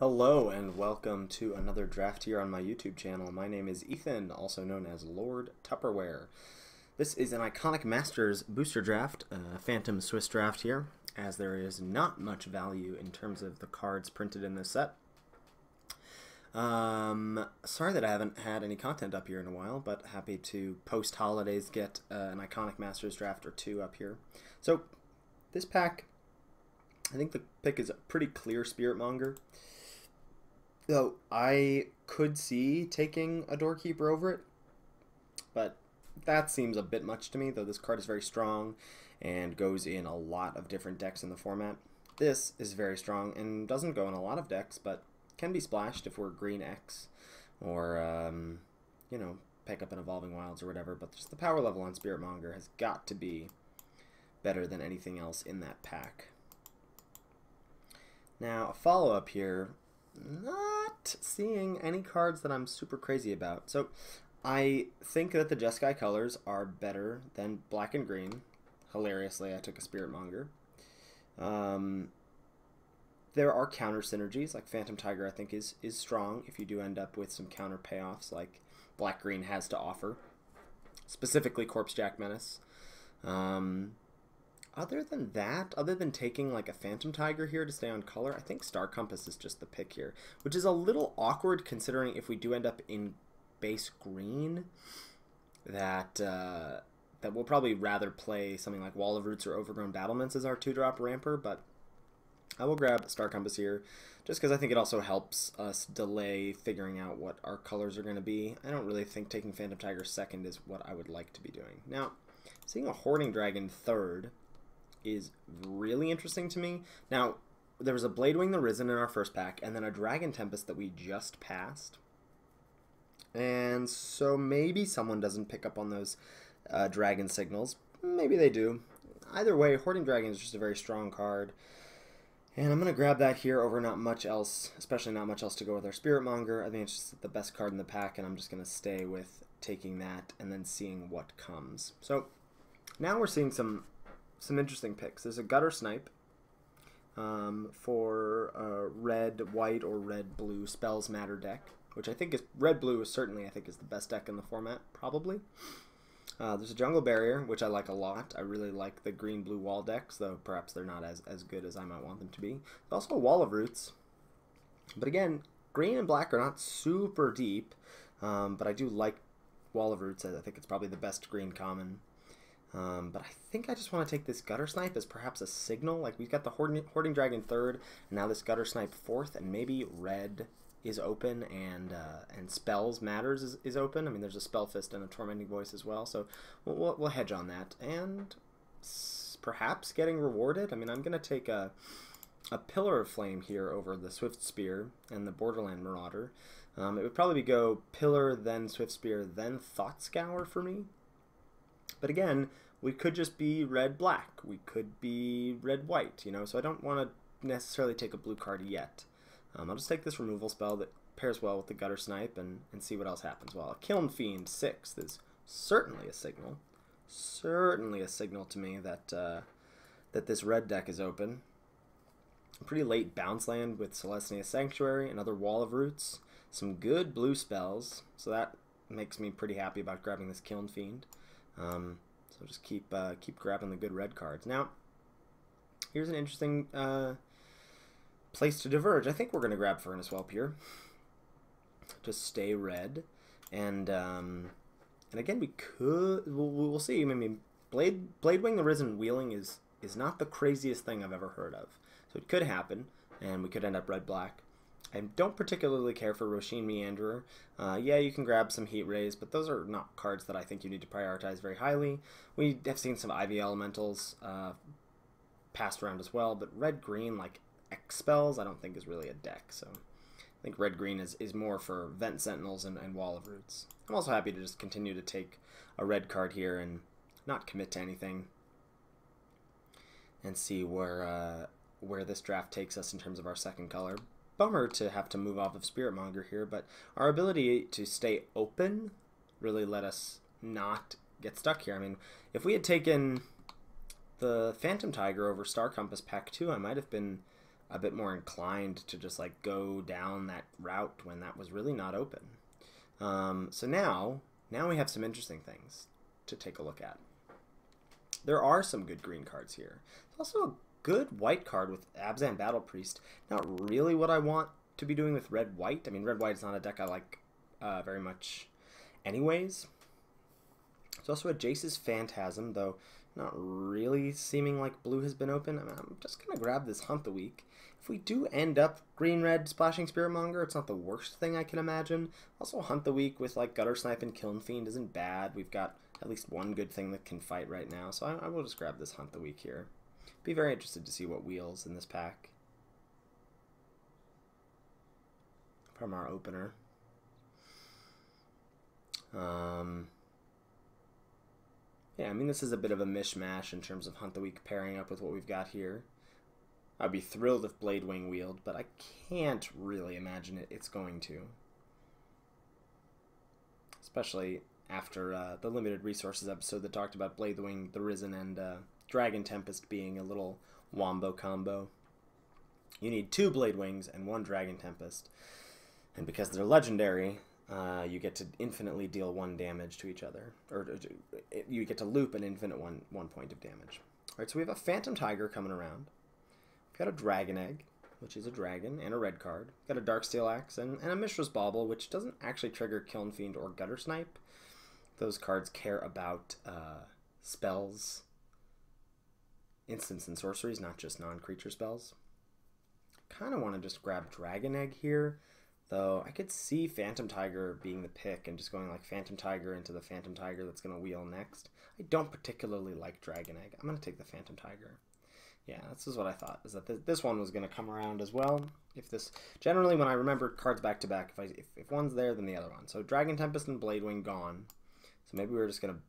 Hello and welcome to another draft here on my YouTube channel. My name is Ethan, also known as Lord Tupperware. This is an Iconic Masters booster draft, Phantom Swiss draft here, as there is not much value in terms of the cards printed in this set. Sorry that I haven't had any content up here in a while, but happy to post-holidays get an Iconic Masters draft or two up here. So this pack, I think the pick is a pretty clear Spiritmonger. So I could see taking a Doorkeeper over it, but that seems a bit much to me, though this card is very strong and goes in a lot of different decks in the format. This is very strong and doesn't go in a lot of decks, but can be splashed if we're green X or, you know, pick up an Evolving Wilds or whatever. But just the power level on Spiritmonger has got to be better than anything else in that pack. Now, a follow-up here, not seeing any cards that I'm super crazy about. So I think that the Jeskai colors are better than black and green. Hilariously, I took a Spiritmonger. There are counter synergies, like Phantom Tiger I think is strong if you do end up with some counter payoffs like black-green has to offer. Specifically Corpse Jack Menace. Other than that, other than taking like a Phantom Tiger here to stay on color, I think Star Compass is just the pick here, which is a little awkward considering if we do end up in base green, that we'll probably rather play something like Wall of Roots or Overgrown Battlements as our 2-drop ramper, but I will grab Star Compass here just because I think it also helps us delay figuring out what our colors are going to be. I don't really think taking Phantom Tiger second is what I would like to be doing. Now, seeing a Hoarding Dragon third is really interesting to me. Now, there was a Bladewing the Risen in our first pack, and then a Dragon Tempest that we just passed. And so maybe someone doesn't pick up on those dragon signals. Maybe they do. Either way, Hoarding Dragon is just a very strong card. And I'm going to grab that here over not much else, especially not much else to go with our Spiritmonger. I think it's just the best card in the pack, and I'm just going to stay with taking that and then seeing what comes. So now we're seeing some interesting picks. There's a Gutter Snipe for red, white, or red, blue Spells Matter deck, which I think is red, blue is certainly, I think, is the best deck in the format, probably. There's a Jungle Barrier, which I like a lot. I really like the green, blue wall decks, though perhaps they're not as good as I might want them to be. There's also a Wall of Roots. But again, green and black are not super deep, but I do like Wall of Roots. I think it's probably the best green common. But I think I just want to take this Gutter Snipe as perhaps a signal. Like, we've got the Hoarding Dragon third, and now this Gutter Snipe fourth, and maybe red is open and Spells Matters is open. I mean, there's a Spell Fist and a Tormenting Voice as well, so we'll hedge on that. And perhaps getting rewarded. I mean, I'm going to take a Pillar of Flame here over the Swift Spear and the Borderland Marauder. It would probably go Pillar, then Swift Spear, then Thought Scour for me. But again, we could just be red-black. We could be red-white, you know, so I don't want to necessarily take a blue card yet. I'll just take this removal spell that pairs well with the Gutter Snipe and see what else happens. Well, a Kiln Fiend 6th is certainly a signal. Certainly a signal to me that that this red deck is open. A pretty late bounce land with Celestia Sanctuary, another Wall of Roots, some good blue spells, so that makes me pretty happy about grabbing this Kiln Fiend. So just keep grabbing the good red cards. Now, here's an interesting place to diverge. I think we're going to grab Furnace Whelp here to stay red, and again we'll see. I mean, Bladewing the Risen wheeling is not the craziest thing I've ever heard of, so it could happen, and we could end up red-black. I don't particularly care for Roshin Meanderer. Yeah, you can grab some Heat Rays, but those are not cards that I think you need to prioritize very highly. We have seen some Ivy Elementals passed around as well, but red-green, like X spells, I don't think is really a deck. So I think red-green is more for Vent Sentinels and Wall of Roots. I'm also happy to just continue to take a red card here and not commit to anything and see where this draft takes us in terms of our second color. Bummer to have to move off of Spiritmonger here, but our ability to stay open really let us not get stuck here. I mean, if we had taken the Phantom Tiger over Star Compass Pack 2, I might have been a bit more inclined to just like go down that route when that was really not open. So now we have some interesting things to take a look at. There are some good green cards here. There's also a good white card with Abzan Battle Priest. Not really what I want to be doing with red-white. I mean, red-white is not a deck I like very much anyways. There's also a Jace's Phantasm, though not really seeming like blue has been open. I mean, I'm just going to grab this Hunt the Week. If we do end up green-red splashing Spiritmonger, it's not the worst thing I can imagine. Also, Hunt the Week with like Gutter Snipe and Kiln Fiend isn't bad. We've got at least one good thing that can fight right now, so I will just grab this Hunt the Week here. Be very interested to see what wheels in this pack from our opener. Yeah, I mean, this is a bit of a mishmash in terms of Hunt the Week pairing up with what we've got here. I'd be thrilled if Bladewing wheeled, but I can't really imagine it's going to. Especially after the Limited Resources episode that talked about Bladewing, the Risen, and Dragon Tempest being a little wombo combo. You need 2 Bladewings and 1 Dragon Tempest. And because they're legendary, you get to infinitely deal 1 damage to each other. Or you get to loop an infinite one point of damage. Alright, so we have a Phantom Tiger coming around. We've got a Dragon Egg, which is a dragon, and a red card. We've got a Darksteel Axe, and a Mishra's Bauble, which doesn't actually trigger Kiln Fiend or Gutter Snipe. Those cards care about spells, instants, and sorceries, not just non-creature spells. Kind of want to just grab Dragon Egg here, though I could see Phantom Tiger being the pick and just going like Phantom Tiger into the Phantom Tiger that's going to wheel next. I don't particularly like Dragon Egg. I'm going to take the Phantom Tiger. Yeah, this is what I thought, is that this one was going to come around as well. If this, generally when I remember cards back to back, if one's there, then the other one. So Dragon Tempest and Bladewing gone. So maybe we're just going to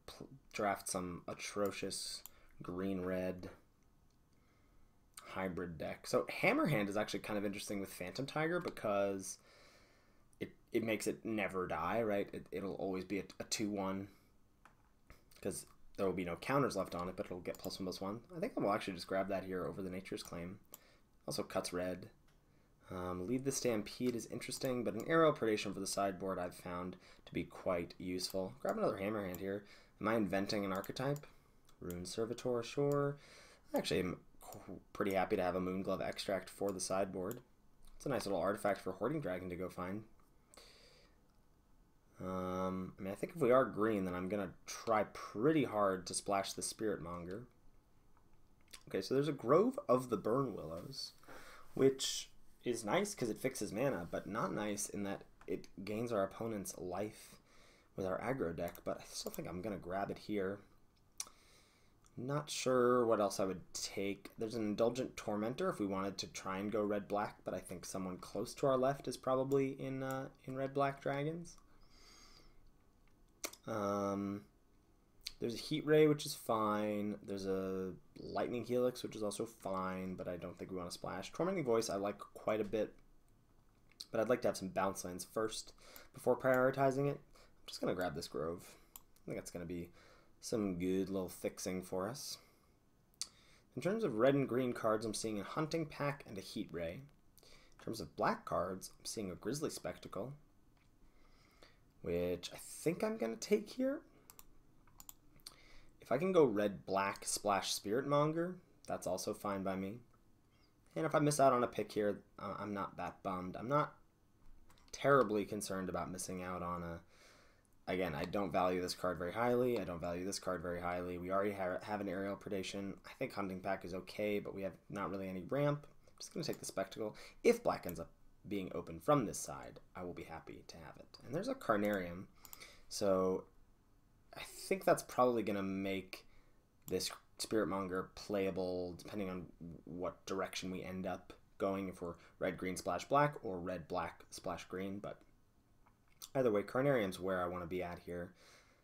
draft some atrocious green-red hybrid deck. So Hammerhand is actually kind of interesting with Phantom Tiger because it makes it never die, right? It'll always be a 2-1 because there will be no counters left on it, but it'll get +1/+1. I think I will actually just grab that here over the Nature's Claim. Also cuts red. Lead the Stampede is interesting, but an Aerial Predation for the sideboard I've found to be quite useful. Grab another Hammerhand here. Am I inventing an archetype? Rune Servitor, sure. Actually, I'm pretty happy to have a Moonglove Extract for the sideboard. It's a nice little artifact for Hoarding Dragon to go find. I mean, I think if we are green, then I'm going to try pretty hard to splash the Spiritmonger. Okay, so there's a Grove of the Burn Willows, which is nice because it fixes mana, but not nice in that it gains our opponent's life with our aggro deck, but I still think I'm going to grab it here. Not sure what else I would take. There's an Indulgent Tormentor if we wanted to try and go red-black, but I think someone close to our left is probably in red-black dragons. There's a Heat Ray, which is fine. There's a Lightning Helix, which is also fine, but I don't think we want to splash. Tormenting Voice I like quite a bit, but I'd like to have some bounce lands first before prioritizing it. I'm just going to grab this Grove. I think that's going to be some good little fixing for us. In terms of red and green cards, I'm seeing a Hunting Pack and a Heat Ray. In terms of black cards, I'm seeing a Grizzly Spectacle, which I think I'm going to take here. If I can go red-black splash Spiritmonger, that's also fine by me. And if I miss out on a pick here, I'm not that bummed. I'm not terribly concerned about missing out on a... Again, I don't value this card very highly. I don't value this card very highly. We already have an Aerial Predation. I think Hunting Pack is okay, but we have not really any ramp. I'm just going to take the Spectacle. If black ends up being open from this side, I will be happy to have it. And there's a Carnarium. So I think that's probably going to make this Spiritmonger playable depending on what direction we end up going, if we're red, green, splash, black, or red, black, splash, green. But either way, Carnarium's where I want to be at here.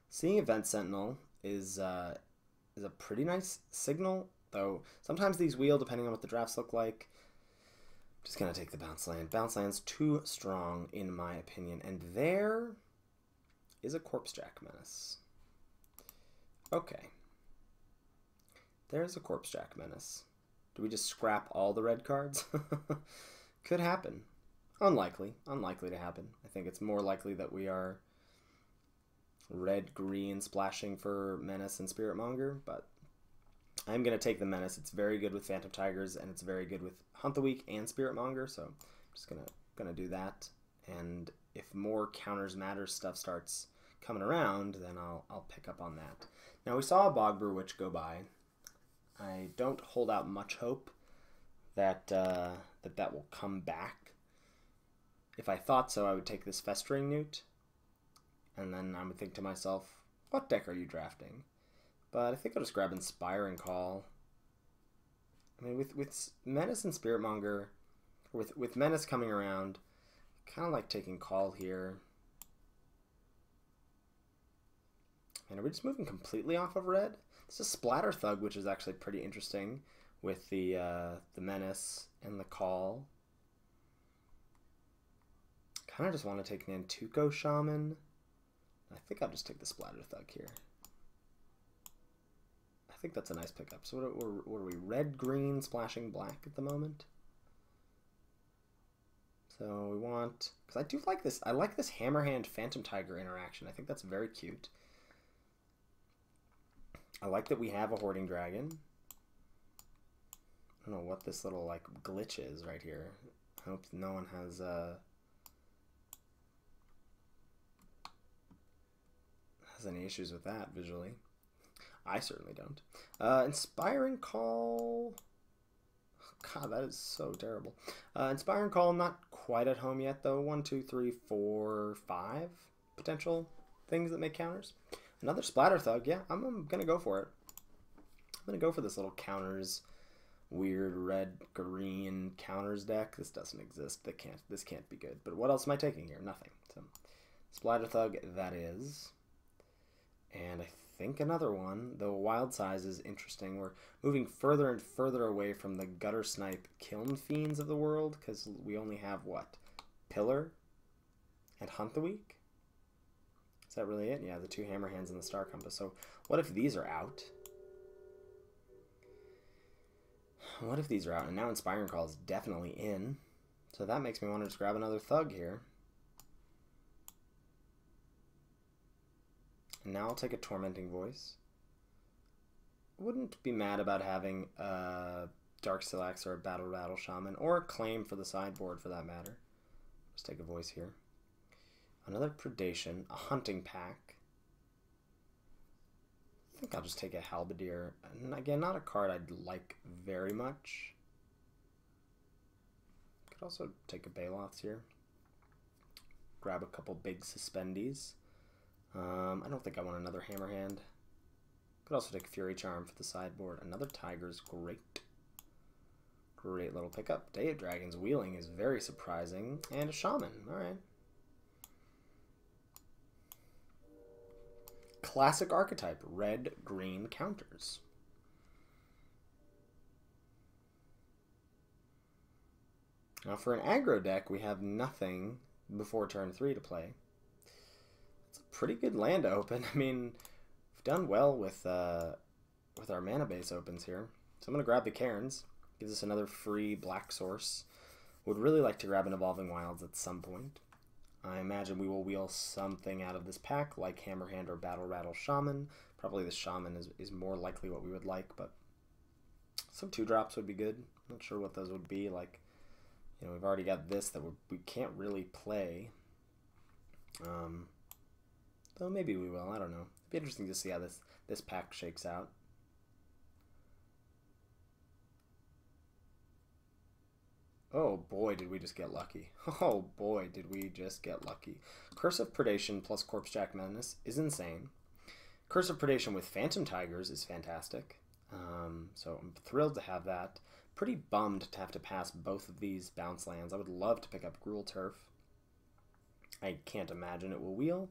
Seeing Event Sentinel is a pretty nice signal, though sometimes these wheel depending on what the drafts look like. I'm just going to take the Bounce Land. Bounce Land's too strong in my opinion. And there is a Corpsejack Menace. Okay. There's a Corpsejack Menace. Do we just scrap all the red cards? Could happen. Unlikely. Unlikely to happen. I think it's more likely that we are red-green splashing for Menace and Spiritmonger, but I'm going to take the Menace. It's very good with Phantom Tigers, and it's very good with Hunt the Weak and Spiritmonger, so I'm just gonna do that. And if more counters matter stuff starts coming around, then I'll pick up on that. Now, we saw a Bogbrew Witch go by. I don't hold out much hope that that will come back. If I thought so, I would take this Festering Newt, and then I would think to myself, what deck are you drafting? But I think I'll just grab Inspiring Call. I mean, with Menace and Spiritmonger, with Menace coming around, kind of like taking Call here. And are we just moving completely off of red? This is Splatter Thug, which is actually pretty interesting with the Menace and the Call. Kind of just want to take Nantuko Shaman. I think I'll just take the Splatter Thug here. I think that's a nice pickup. So what are we? Red, green, splashing black at the moment. So we want, because I do like this. I like this Hammerhand Phantom Tiger interaction. I think that's very cute. I like that we have a Hoarding Dragon. I don't know what this little like glitch is right here. I hope no one has any issues with that visually. I certainly don't. Inspiring Call. God, that is so terrible. Inspiring Call, not quite at home yet, though. 1, 2, 3, 4, 5 potential things that make counters. Another Splatter Thug. Yeah, I'm going to go for it. I'm going to go for this little counters, weird red-green counters deck. This doesn't exist. This can't be good. But what else am I taking here? Nothing. So, Splatter Thug, that is. And I think another one, though Wild Size is interesting. We're moving further and further away from the Gutter Snipe Kiln Fiends of the world, because we only have, what, Pillar and Hunt the Weak? Is that really it? Yeah, the 2 Hammerhands and the Star Compass. So what if these are out? What if these are out? And now Inspiring Call is definitely in. So that makes me want to just grab another Thug here. And now I'll take a Tormenting Voice. Wouldn't be mad about having a Dark Silax or a Battle Rattle Shaman, or a Claim for the sideboard for that matter. Let's take a Voice here. Another Predation, a Hunting Pack. I think I'll just take a Halberdier. And again, not a card I'd like very much. Could also take a Baloths here. Grab a couple big Suspendees. I don't think I want another Hammerhand. Could also take Fury Charm for the sideboard. Another Tiger's great. Great little pickup. Day of Dragon's Wheeling is very surprising. And a Shaman. Alright. Classic archetype. Red-green counters. Now for an aggro deck, we have nothing before turn 3 to play. It's a pretty good land to open. I mean, we've done well with our mana base opens here. So I'm going to grab the Cairns. Gives us another free black source. Would really like to grab an Evolving Wilds at some point. I imagine we will wheel something out of this pack, like Hammerhand or Battle Rattle Shaman. Probably the Shaman is more likely what we would like, but some 2-drops would be good. Not sure what those would be. Like, you know, we've already got this that we can't really play. Though maybe we will. I don't know. It'd be interesting to see how this pack shakes out. Oh boy, did we just get lucky. Oh boy, did we just get lucky. Curse of Predation plus Corpsejack Madness is insane. Curse of Predation with Phantom Tigers is fantastic. So I'm thrilled to have that. Pretty bummed to have to pass both of these bounce lands. I would love to pick up Gruul Turf. I can't imagine it will wheel.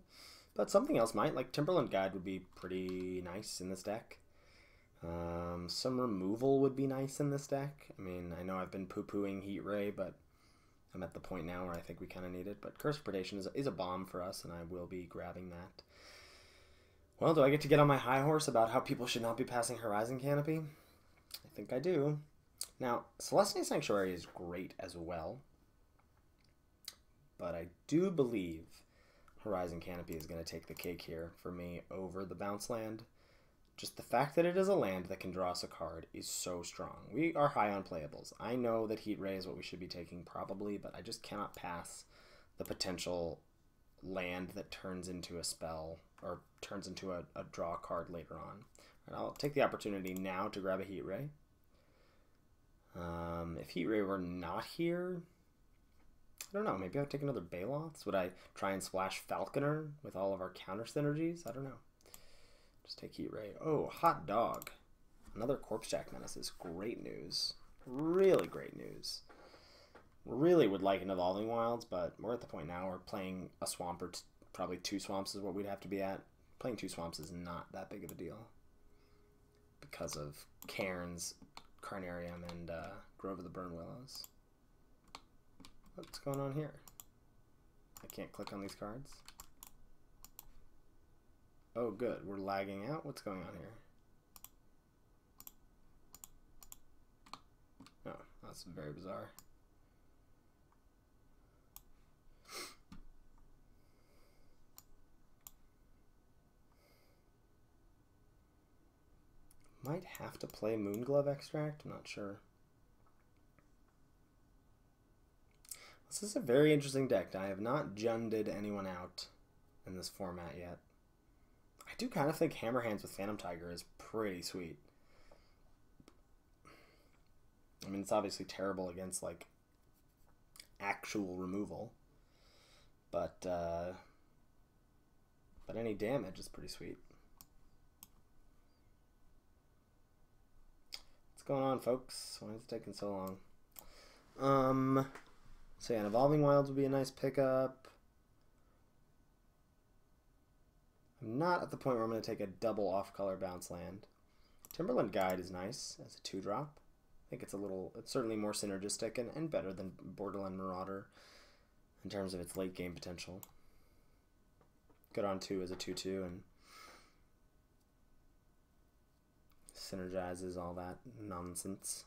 But something else might, like Timberland Guide would be pretty nice in this deck. Some removal would be nice in this deck. I mean, I know I've been poo-pooing Heat Ray, but I'm at the point now where I think we kind of need it. But Curse of Predation is a bomb for us, and I will be grabbing that. Well, do I get to get on my high horse about how people should not be passing Horizon Canopy? I think I do. Now, Celestial Sanctuary is great as well, but I do believe Horizon Canopy is going to take the cake here for me over the bounce land. Just the fact that it is a land that can draw us a card is so strong. We are high on playables. I know that Heat Ray is what we should be taking probably, but I just cannot pass the potential land that turns into a spell or turns into a draw card later on. And I'll take the opportunity now to grab a Heat Ray. If Heat Ray were not here, I don't know, maybe I would take another Baloths. Would I try and splash Falconer with all of our counter synergies? I don't know. Just take Heat Ray. Oh, hot dog. Another Corpsejack Menace is great news. Really great news. Really would like an Evolving Wilds, but we're at the point now where playing a swamp or probably 2 swamps is what we'd have to be at. Playing 2 swamps is not that big of a deal because of Cairns, Carnarium, and Grove of the Burn Willows. What's going on here? I can't click on these cards. Oh, good. We're lagging out. What's going on here? Oh, that's very bizarre. Might have to play Moonglove Extract. I'm not sure. This is a very interesting deck. I have not Junded anyone out in this format yet. I do kind of think Hammer Hands with Phantom Tiger is pretty sweet. I mean, it's obviously terrible against, like, actual removal. But any damage is pretty sweet. What's going on, folks? Why is it taking so long? So yeah, an Evolving Wilds would be a nice pickup. I'm not at the point where I'm going to take a double off-color bounce land. Timberland Guide is nice as a 2-drop. I think it's certainly more synergistic and better than Borderland Marauder in terms of its late game potential. Good on 2 as a 2/2 and synergizes all that nonsense.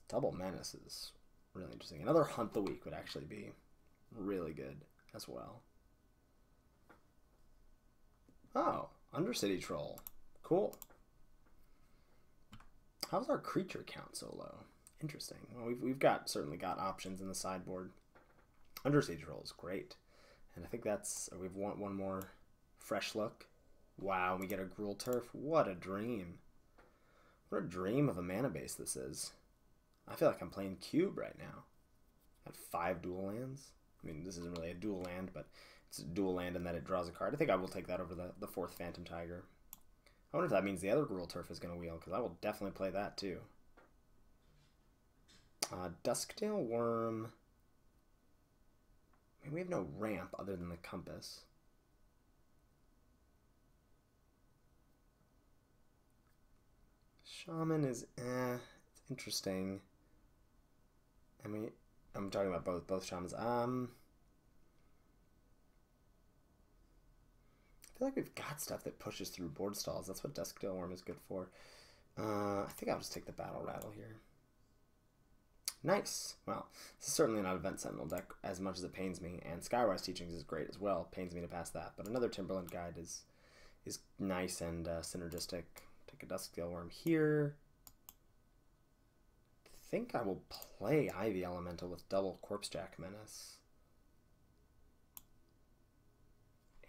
Double Menace is really interesting. Another Hunt the Week would actually be really good as well. Oh, Undercity Troll. Cool. How's our creature count so low? Interesting. Well, we've certainly got options in the sideboard. Undercity Troll is great. And I think we've won one more fresh look. Wow, we get a Gruul Turf. What a dream. What a dream of a mana base this is. I feel like I'm playing Cube right now. Got 5 dual lands. I mean, this isn't really a dual land, but it's a dual land in that it draws a card. I think I will take that over the 4th Phantom Tiger. I wonder if that means the other Gruul Turf is going to wheel, because I will definitely play that too. Dusktail Worm. I mean, we have no ramp other than the Compass. Shaman is it's interesting. I mean, I'm talking about both shamans. I feel like we've got stuff that pushes through board stalls. That's what Dusktail Worm is good for. I think I'll just take the Battle Rattle here. Nice. Well, this is certainly not a Event Sentinel deck as much as it pains me, and Skywise Teachings is great as well. Pains me to pass that, but another Timberland Guide is nice and synergistic. Take a Dusktail Worm here. I think I will play Ivy Elemental with double Corpsejack Menace.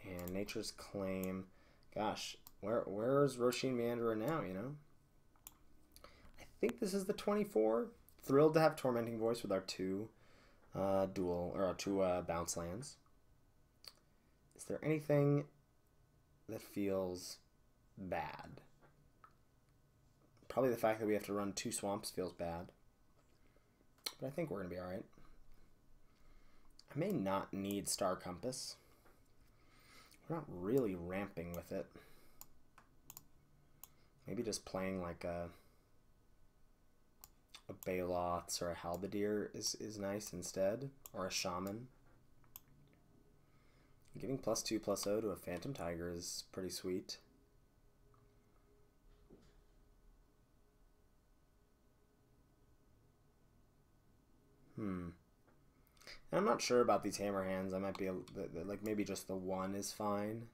And Nature's Claim. Gosh, where's Roshin Meanderer now, you know? I think this is the 24. Thrilled to have Tormenting Voice with our 2 bounce lands. Is there anything that feels bad? Probably the fact that we have to run 2 swamps feels bad. But I think we're going to be alright. I may not need Star Compass. We're not really ramping with it. Maybe just playing like a Baloths or a Halberdier is nice instead. Or a Shaman. Giving +2/+0 to a Phantom Tiger is pretty sweet. And I'm not sure about these hammer hands. I might be like maybe just the one is fine.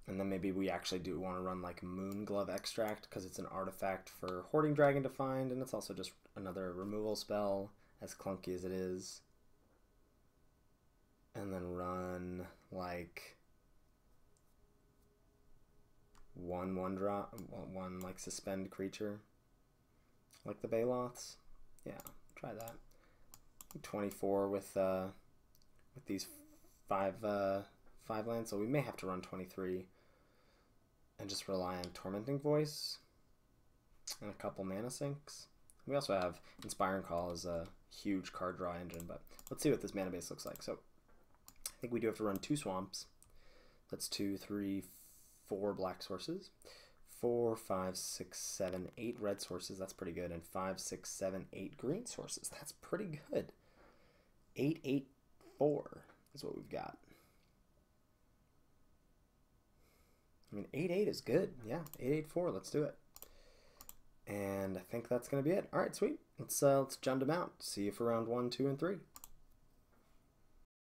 And then maybe we actually do want to run like Moon Glove Extract because it's an artifact for Hoarding Dragon to find, and it's also just another removal spell, as clunky as it is. And then run like one like suspend creature, like the Baloths. Yeah, try that. 24 with these five lands, so we may have to run 23 and just rely on Tormenting Voice and a couple mana sinks. We also have Inspiring Call as a huge card draw engine, but let's see what this mana base looks like. So I think we do have to run 2 swamps. That's 2, 3, 4 black sources. 4, 5, 6, 7, 8 red sources. That's pretty good. And 5, 6, 7, 8 green sources. That's pretty good. 8, 8, 4 is what we've got. I mean, 8, 8 is good. Yeah, 8, 8, 4. Let's do it. And I think that's going to be it. All right, sweet. Let's jump them out. See you for round 1, 2, and 3.